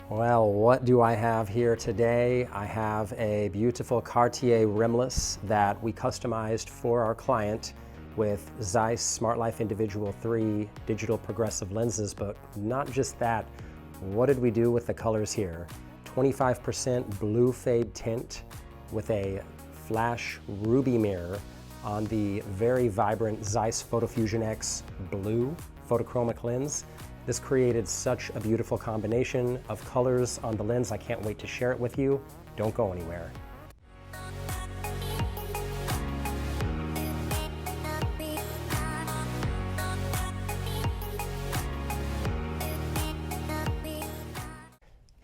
Well, what do I have here today? I have a beautiful Cartier Rimless that we customized for our client with Zeiss Smart Life Individual 3 digital progressive lenses, but not just that. What did we do with the colors here? 25% blue fade tint with a flash ruby mirror on the very vibrant Zeiss PhotoFusion X Blue photochromic lens. This created such a beautiful combination of colors on the lens. I can't wait to share it with you. Don't go anywhere.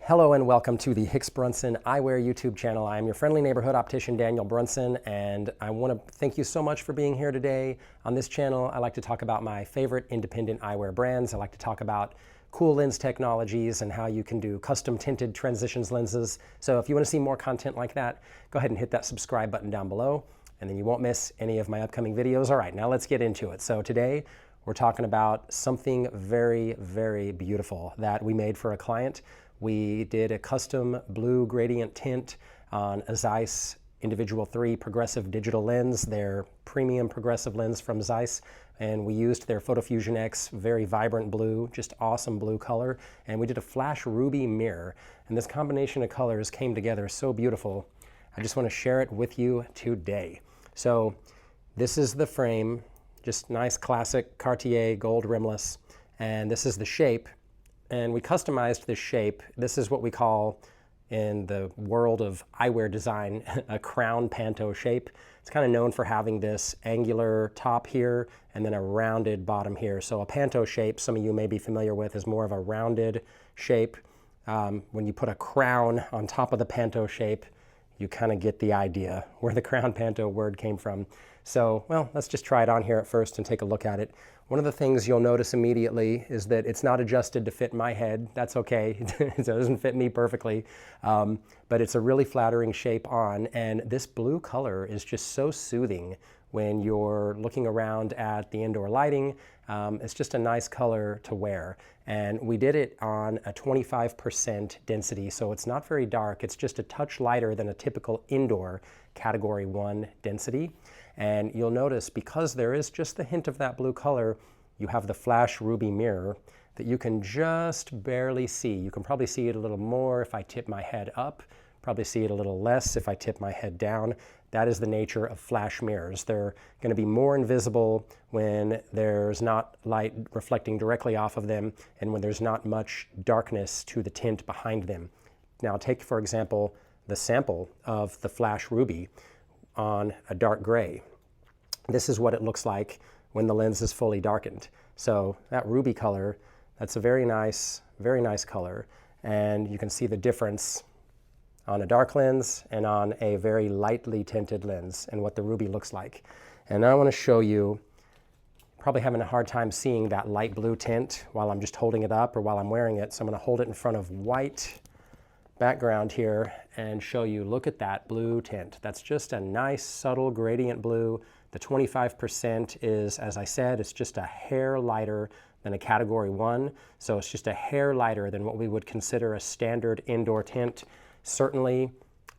Hello and welcome to the Hicks Brunson Eyewear YouTube channel. I am your friendly neighborhood optician, Daniel Brunson, and I want to thank you so much for being here today. On this channel, I like to talk about my favorite independent eyewear brands. I like to talk about cool lens technologies and how you can do custom tinted transitions lenses. So if you want to see more content like that, go ahead and hit that subscribe button down below, and then you won't miss any of my upcoming videos. All right, now let's get into it. So today, we're talking about something very, very beautiful that we made for a client. We did a custom blue gradient tint on a Zeiss Individual 3 progressive digital lens, their premium progressive lens from Zeiss, and we used their PhotoFusion X very vibrant blue, just awesome blue color, and we did a flash ruby mirror, and this combination of colors came together so beautiful. I just want to share it with you today. So this is the frame, just nice classic Cartier gold rimless, and this is the shape. And we customized this shape. This is what we call, in the world of eyewear design, a crown panto shape. It's kind of known for having this angular top here and then a rounded bottom here. So a panto shape, some of you may be familiar with, is more of a rounded shape. When you put a crown on top of the panto shape, you kind of get the idea where the crown panto word came from. So, well, let's just try it on here at first and take a look at it. One of the things you'll notice immediately is that it's not adjusted to fit my head. That's okay. It doesn't fit me perfectly, but it's a really flattering shape on, and this blue color is just so soothing when you're looking around at the indoor lighting. It's just a nice color to wear, and we did it on a 25% density, so it's not very dark. It's just a touch lighter than a typical indoor category 1 density. And you'll notice, because there is just the hint of that blue color, you have the flash ruby mirror that you can just barely see. You can probably see it a little more if I tip my head up, probably see it a little less if I tip my head down. That is the nature of flash mirrors. They're going to be more invisible when there's not light reflecting directly off of them and when there's not much darkness to the tint behind them. Now take, for example, the sample of the flash ruby on a dark gray. This is what it looks like when the lens is fully darkened. So that ruby color, that's a very nice color, and you can see the difference on a dark lens and on a very lightly tinted lens and what the ruby looks like. And now I want to show you, probably having a hard time seeing that light blue tint while I'm just holding it up or while I'm wearing it, so I'm going to hold it in front of white background here and show you, look at that blue tint. That's just a nice subtle gradient blue. The 25% is, as I said, it's just a hair lighter than a category 1. So it's just a hair lighter than what we would consider a standard indoor tint. Certainly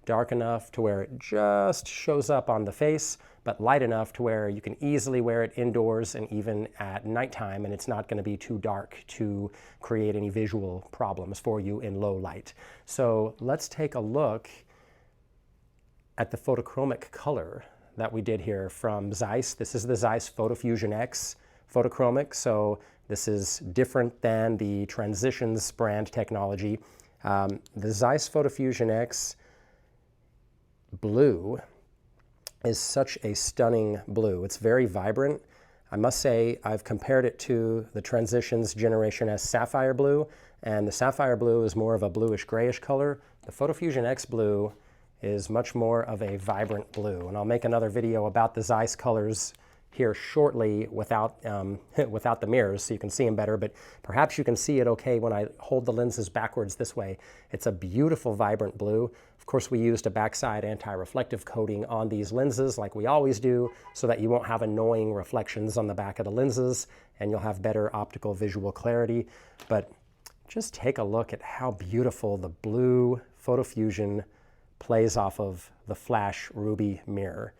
dark enough to where it just shows up on the face, but light enough to where you can easily wear it indoors and even at nighttime, and it's not going to be too dark to create any visual problems for you in low light. So let's take a look at the photochromic color that we did here from Zeiss. This is the Zeiss PhotoFusion X photochromic, so this is different than the Transitions brand technology. The Zeiss PhotoFusion X Blue is such a stunning blue. It's very vibrant. I must say, I've compared it to the Transitions Generation S Sapphire Blue, and the Sapphire Blue is more of a bluish grayish color. The PhotoFusion X Blue is much more of a vibrant blue, and I'll make another video about the Zeiss colors here shortly without the mirrors so you can see them better, but perhaps you can see it okay when I hold the lenses backwards this way. It's a beautiful vibrant blue. Of course, we used a backside anti-reflective coating on these lenses like we always do so that you won't have annoying reflections on the back of the lenses and you'll have better optical visual clarity. But just take a look at how beautiful the blue PhotoFusion plays off of the flash ruby mirror.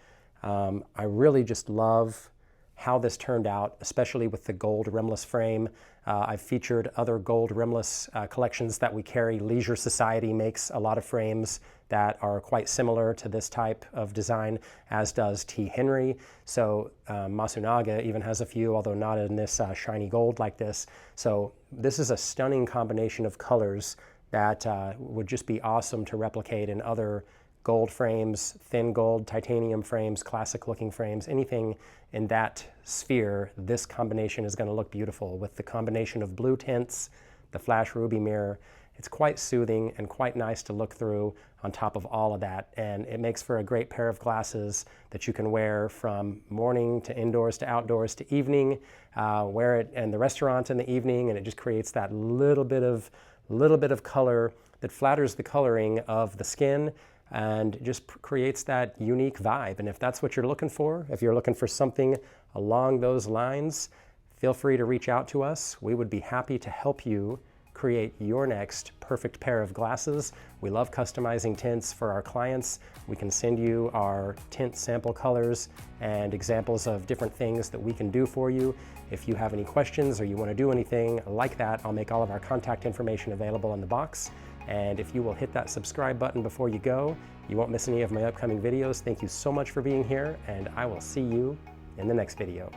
I really just love how this turned out, especially with the gold rimless frame. I've featured other gold rimless collections that we carry. Leisure Society makes a lot of frames that are quite similar to this type of design, as does T. Henry. So Masunaga even has a few, although not in this shiny gold like this. So this is a stunning combination of colors that would just be awesome to replicate in other gold frames, thin gold, titanium frames, classic looking frames, anything in that sphere. This combination is going to look beautiful with the combination of blue tints, the flash ruby mirror. It's quite soothing and quite nice to look through on top of all of that, and it makes for a great pair of glasses that you can wear from morning to indoors to outdoors to evening. Wear it in the restaurant in the evening, and it just creates that little bit of color that flatters the coloring of the skin and just creates that unique vibe. And if that's what you're looking for, if you're looking for something along those lines, feel free to reach out to us. We would be happy to help you create your next perfect pair of glasses. We love customizing tints for our clients. We can send you our tint sample colors and examples of different things that we can do for you. If you have any questions or you want to do anything like that, I'll make all of our contact information available in the box. And if you will hit that subscribe button before you go, you won't miss any of my upcoming videos. Thank you so much for being here, and I will see you in the next video.